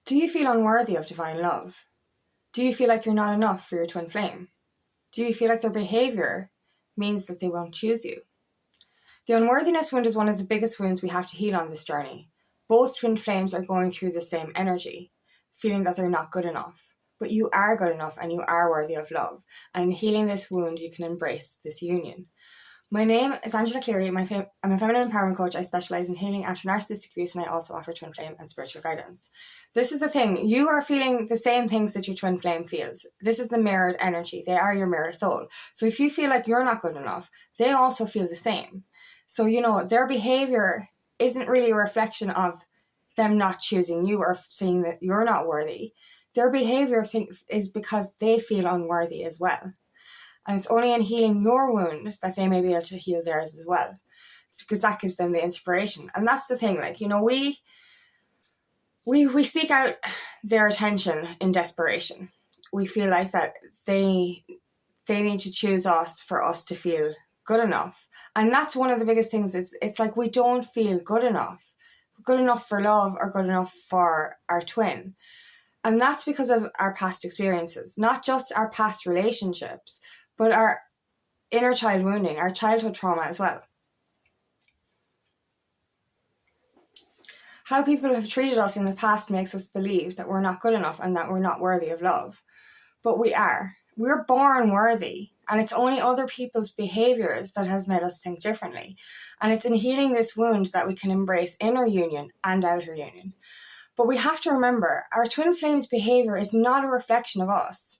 Do you feel unworthy of divine love? Do you feel like you're not enough for your twin flame? Do you feel like their behaviour means that they won't choose you? The unworthiness wound is one of the biggest wounds we have to heal on this journey. Both twin flames are going through the same energy, feeling that they're not good enough. But you are good enough and you are worthy of love. And in healing this wound, you can embrace this union. My name is Angela Cleary. I'm a feminine empowerment coach. I specialise in healing after narcissistic abuse, and I also offer twin flame and spiritual guidance. This is the thing. You are feeling the same things that your twin flame feels. This is the mirrored energy. They are your mirror soul. So if you feel like you're not good enough, they also feel the same. So, their behaviour isn't really a reflection of them not choosing you or saying that you're not worthy. Their behaviour is because they feel unworthy as well. And it's only in healing your wound that they may be able to heal theirs as well. It's because that gives them the inspiration. And that's the thing, we seek out their attention in desperation. We feel like that they need to choose us for us to feel good enough. And that's one of the biggest things. It's like we don't feel good enough for love or good enough for our twin. And that's because of our past experiences, not just our past relationships, but our inner child wounding, our childhood trauma as well. How people have treated us in the past makes us believe that we're not good enough and that we're not worthy of love. But we are. We're born worthy, and it's only other people's behaviours that has made us think differently. And it's in healing this wound that we can embrace inner union and outer union. But we have to remember, our twin flame's behaviour is not a reflection of us.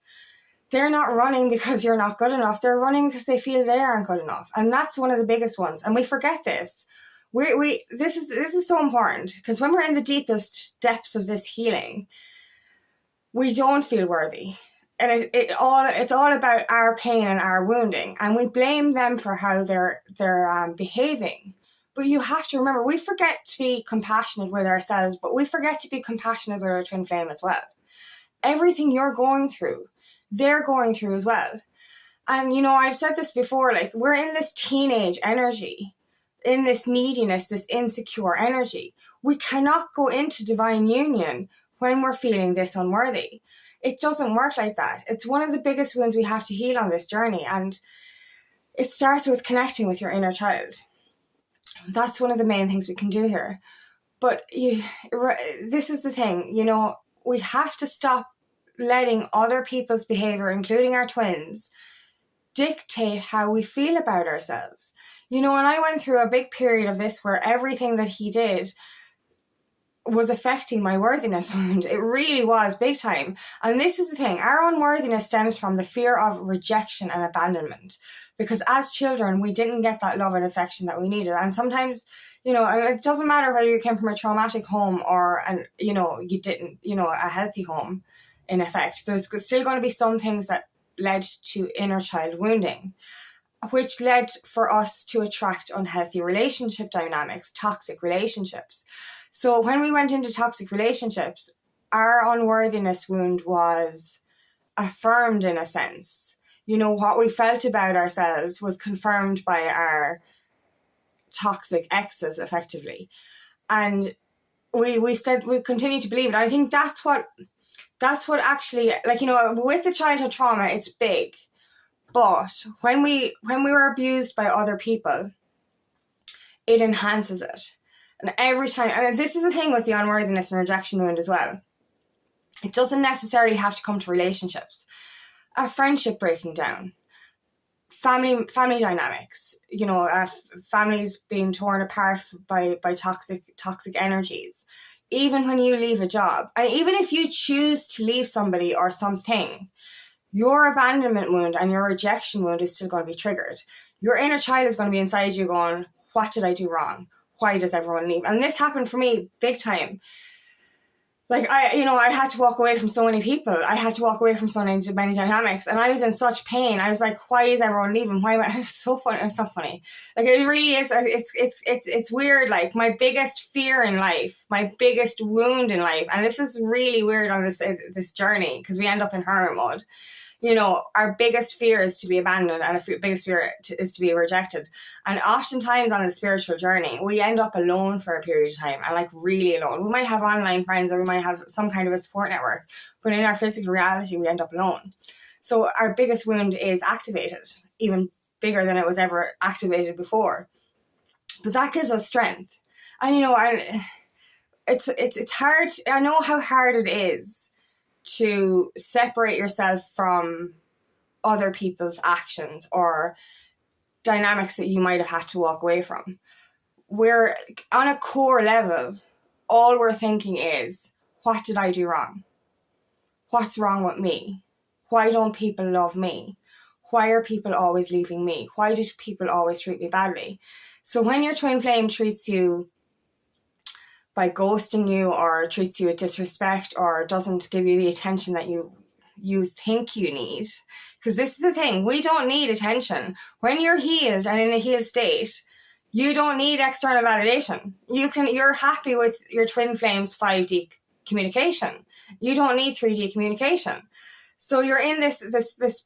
They're not running because you're not good enough. They're running because they feel they aren't good enough. And that's one of the biggest ones. And we forget this. This is so important, because when we're in the deepest depths of this healing, we don't feel worthy. And it's all about our pain and our wounding. And we blame them for how they're behaving. But you have to remember, we forget to be compassionate with ourselves, but we forget to be compassionate with our twin flame as well. Everything you're going through, they're going through as well. And, I've said this before, we're in this teenage energy, in this neediness, this insecure energy. We cannot go into divine union when we're feeling this unworthy. It doesn't work like that. It's one of the biggest wounds we have to heal on this journey. And it starts with connecting with your inner child. That's one of the main things we can do here. But this is the thing, we have to stop letting other people's behaviour, including our twins, dictate how we feel about ourselves. And I went through a big period of this where everything that he did was affecting my worthiness wound. It really was, big time. And this is the thing, our unworthiness stems from the fear of rejection and abandonment. Because as children, we didn't get that love and affection that we needed. And sometimes, it doesn't matter whether you came from a traumatic home or, you didn't, a healthy home. In effect, there's still going to be some things that led to inner child wounding, which led for us to attract unhealthy relationship dynamics, toxic relationships. So when we went into toxic relationships, our unworthiness wound was affirmed in a sense. What we felt about ourselves was confirmed by our toxic exes, effectively. And we continue to believe it. I think that's what actually, with the childhood trauma, it's big. But when we were abused by other people, it enhances it. And every time, and this is the thing with the unworthiness and rejection wound as well. It doesn't necessarily have to come to relationships. A friendship breaking down, family dynamics, families being torn apart by toxic energies. Even when you leave a job, and even if you choose to leave somebody or something, your abandonment wound and your rejection wound is still going to be triggered. Your inner child is going to be inside you going, what did I do wrong? Why does everyone leave? And this happened for me big time. I had to walk away from so many people. I had to walk away from so many dynamics, and I was in such pain. I was like, why is everyone leaving? Why am I? It's so funny. It's not funny. It really is. It's weird. My biggest fear in life, my biggest wound in life, and this is really weird on this journey because we end up in hermit mode. You know, our biggest fear is to be abandoned, and our biggest fear is to be rejected. And oftentimes on a spiritual journey, we end up alone for a period of time, and like really alone. We might have online friends, or we might have some kind of a support network, but in our physical reality, we end up alone. So our biggest wound is activated, even bigger than it was ever activated before. But that gives us strength. And you know, it's hard. I know how hard it is to separate yourself from other people's actions or dynamics that you might have had to walk away from. We're on a core level, all we're thinking is, what did I do wrong? What's wrong with me? Why don't people love me? Why are people always leaving me? Why do people always treat me badly? So when your twin flame treats you by ghosting you, or treats you with disrespect, or doesn't give you the attention that you think you need, because this is the thing, we don't need attention. When you're healed and in a healed state, you don't need external validation. You're happy with your twin flame's 5D communication. You don't need 3D communication. So you're in this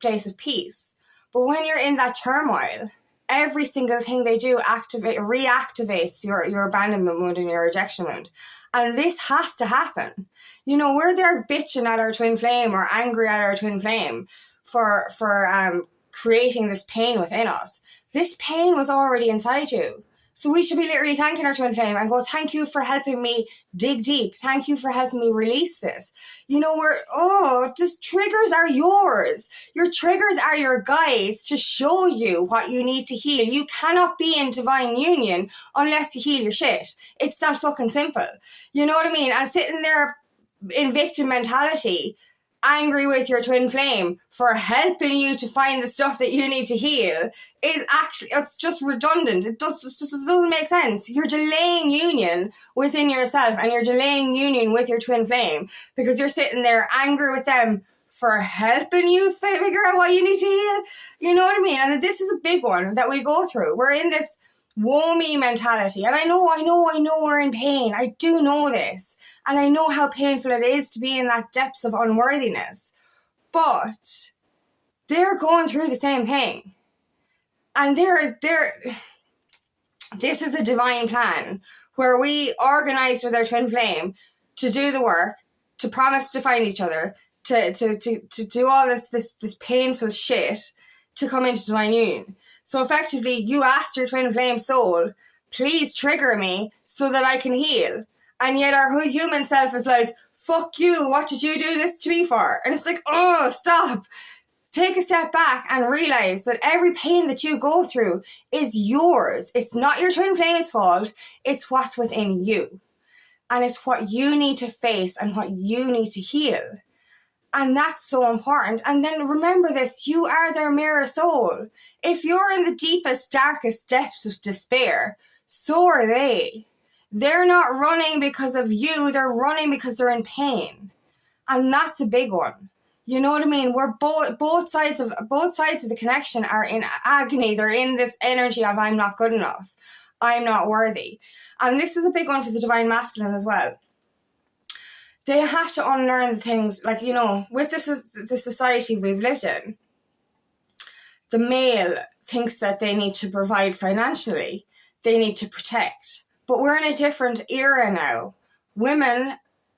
place of peace. But when you're in that turmoil, every single thing they do reactivates your abandonment wound and your rejection wound. And this has to happen. You know, we're there bitching at our twin flame or angry at our twin flame for creating this pain within us. This pain was already inside you. So we should be literally thanking our twin flame and go, thank you for helping me dig deep. Thank you for helping me release this. You know, just triggers are yours. Your triggers are your guides to show you what you need to heal. You cannot be in divine union unless you heal your shit. It's that fucking simple. You know what I mean? And sitting there in victim mentality, angry with your twin flame for helping you to find the stuff that you need to heal, is actually, it's just redundant. It just doesn't make sense. You're delaying union within yourself, and you're delaying union with your twin flame because you're sitting there angry with them for helping you figure out what you need to heal. You know what I mean? And this is a big one that we go through. We're in this woe me mentality. And I know we're in pain. I do know this. And I know how painful it is to be in that depths of unworthiness. But they're going through the same thing. And this is a divine plan where we organized with our twin flame to do the work, to promise to find each other, to do all this painful shit to come into divine union. So effectively, you asked your twin flame soul, please trigger me so that I can heal. And yet our human self is like, fuck you, what did you do this to me for? And it's like, oh, stop. Take a step back and realize that every pain that you go through is yours. It's not your twin flame's fault. It's what's within you. And it's what you need to face and what you need to heal. And that's so important. And then remember this, you are their mirror soul. If you're in the deepest, darkest depths of despair, so are they. They're not running because of you. They're running because they're in pain. And that's a big one. You know what I mean? We're both sides of the connection are in agony. They're in this energy of I'm not good enough. I'm not worthy. And this is a big one for the divine masculine as well. They have to unlearn things, like, you know, with the society we've lived in, the male thinks that they need to provide financially, they need to protect. But we're in a different era now. Women,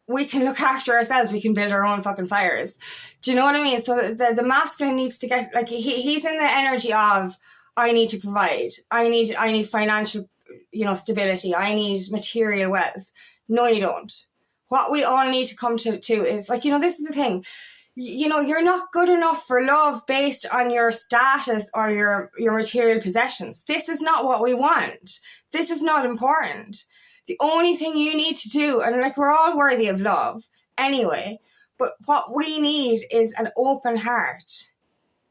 we can look after ourselves, we can build our own fucking fires. Do you know what I mean? So the masculine needs to get, like, he's in the energy of, I need to provide, I need financial, you know, stability, I need material wealth. No, you don't. What we all need to come to is, like, you know, this is the thing. You know, you're not good enough for love based on your status or your material possessions. This is not what we want. This is not important. The only thing you need to do, and like, we're all worthy of love anyway, but what we need is an open heart,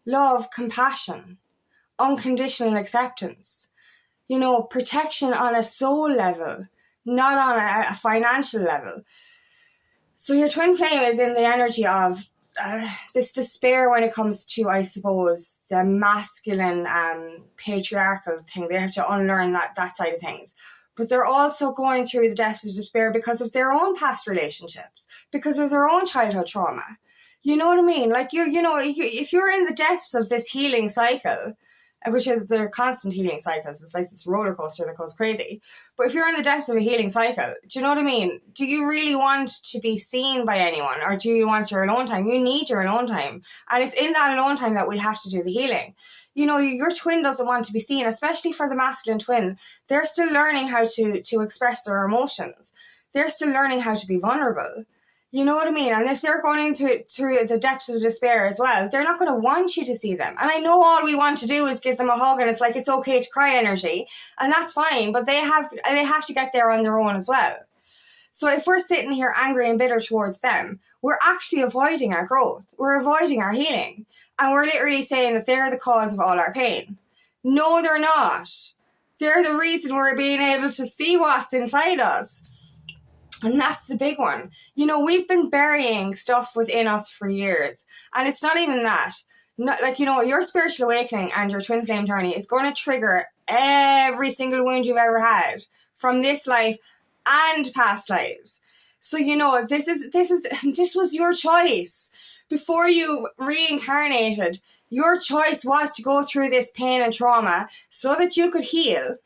love, compassion, unconditional acceptance, you know, protection on a soul level, not on a financial level. So your twin flame is in the energy of this despair when it comes to, I suppose, the masculine patriarchal thing. They have to unlearn that side of things. But they're also going through the depths of despair because of their own past relationships, because of their own childhood trauma. You know what I mean? Like, if you're in the depths of this healing cycle, which is the constant healing cycles, it's like this roller coaster that goes crazy. But if you're in the depths of a healing cycle, do you know what I mean? Do you really want to be seen by anyone, or do you want your alone time? You need your alone time. And it's in that alone time that we have to do the healing. Your twin doesn't want to be seen, especially for the masculine twin. They're still learning how to express their emotions. They're still learning how to be vulnerable. You know what I mean? And if they're going into it through the depths of despair as well, they're not going to want you to see them. And I know all we want to do is give them a hug, and it's like, it's okay to cry energy, and that's fine, but they have to get there on their own as well. So if we're sitting here angry and bitter towards them, we're actually avoiding our growth. We're avoiding our healing. And we're literally saying that they're the cause of all our pain. No, they're not. They're the reason we're being able to see what's inside us. And that's the big one. We've been burying stuff within us for years. And it's not even that. Your spiritual awakening and your twin flame journey is going to trigger every single wound you've ever had from this life and past lives. So, this was your choice. Before you reincarnated, your choice was to go through this pain and trauma so that you could heal.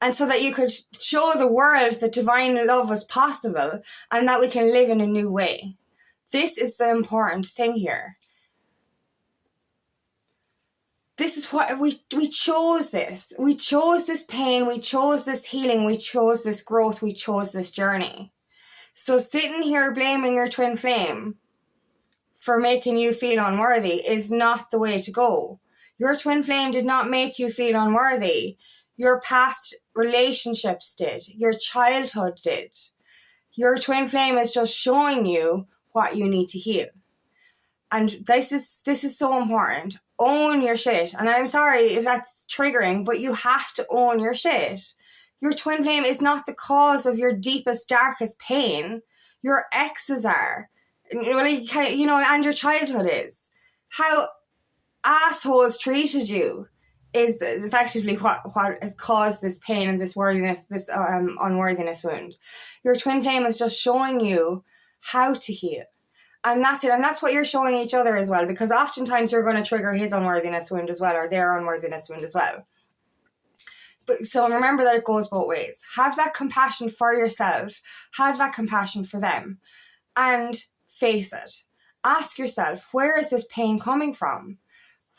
And so that you could show the world that divine love was possible and that we can live in a new way. This is the important thing here. This is what we chose this. We chose this pain. We chose this healing. We chose this growth. We chose this journey. So sitting here blaming your twin flame for making you feel unworthy is not the way to go. Your twin flame did not make you feel unworthy. Your past relationships did. Your childhood did. Your twin flame is just showing you what you need to heal. And this is so important. Own your shit. And I'm sorry if that's triggering, but you have to own your shit. Your twin flame is not the cause of your deepest, darkest pain. Your exes are. And your childhood is. How assholes treated you is effectively what has caused this pain and this worthiness, this unworthiness wound. Your twin flame is just showing you how to heal. And that's it. And that's what you're showing each other as well, because oftentimes you're going to trigger his unworthiness wound as well, or their unworthiness wound as well. But so remember that it goes both ways. Have that compassion for yourself. Have that compassion for them. And face it. Ask yourself, where is this pain coming from?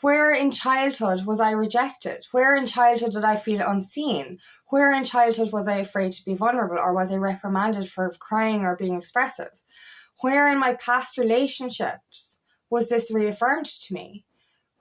Where in childhood was I rejected? Where in childhood did I feel unseen? Where in childhood was I afraid to be vulnerable, or was I reprimanded for crying or being expressive? Where in my past relationships was this reaffirmed to me?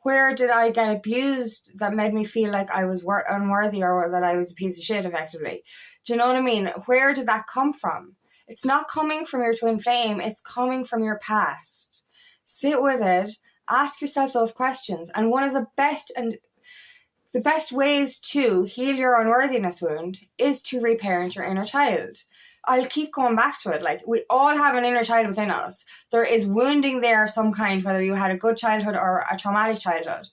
Where did I get abused that made me feel like I was unworthy, or that I was a piece of shit effectively? Do you know what I mean? Where did that come from? It's not coming from your twin flame. It's coming from your past. Sit with it. Ask yourself those questions. And one of the best ways to heal your unworthiness wound is to reparent your inner child. I'll keep going back to it. Like, we all have an inner child within us. There is wounding there of some kind, whether you had a good childhood or a traumatic childhood.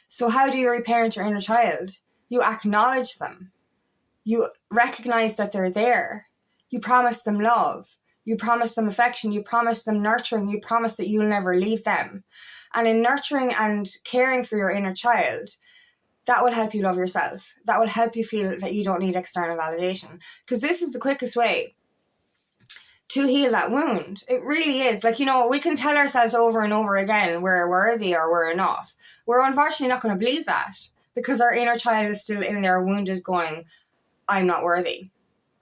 So how do you reparent your inner child? You acknowledge them. You recognize that they're there. You promise them love. You promise them affection. You promise them nurturing. You promise that you'll never leave them. And in nurturing and caring for your inner child, that will help you love yourself. That will help you feel that you don't need external validation. Because this is the quickest way to heal that wound. It really is. Like, we can tell ourselves over and over again we're worthy or we're enough. We're unfortunately not going to believe that, because our inner child is still in there wounded going, I'm not worthy.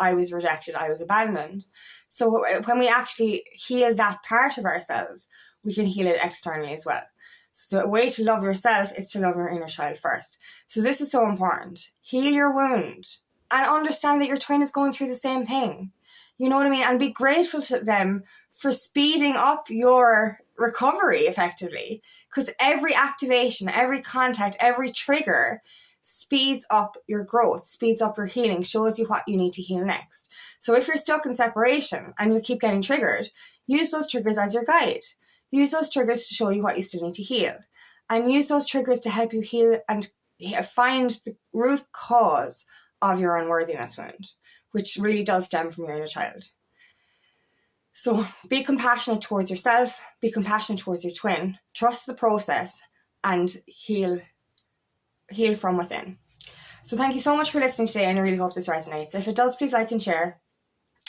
I was rejected. I was abandoned. So when we actually heal that part of ourselves, we can heal it externally as well. So the way to love yourself is to love your inner child first. So this is so important. Heal your wound and understand that your twin is going through the same thing. You know what I mean? And be grateful to them for speeding up your recovery effectively. Because every activation, every contact, every trigger speeds up your growth, speeds up your healing, shows you what you need to heal next. So if you're stuck in separation and you keep getting triggered, use those triggers as your guide. Use those triggers to show you what you still need to heal. And use those triggers to help you heal and find the root cause of your unworthiness wound, which really does stem from your inner child. So be compassionate towards yourself, be compassionate towards your twin, trust the process, and heal from within. So thank you so much for listening today, and I really hope this resonates. If it does, please like and share.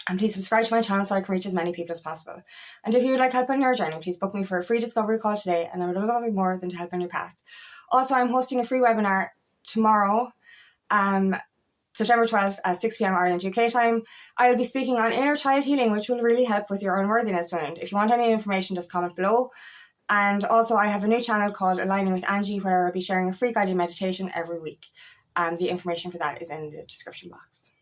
And please subscribe to my channel so I can reach as many people as possible. And if you would like help on your journey, please book me for a free discovery call today, and I would love nothing more than to help on your path. Also, I'm hosting a free webinar tomorrow, September 12th at 6 p.m. Ireland UK time. I will be speaking on inner child healing, which will really help with your unworthiness wound. If you want any information, just comment below. And also, I have a new channel called Aligning with Angie, where I'll be sharing a free guided meditation every week. And the information for that is in the description box.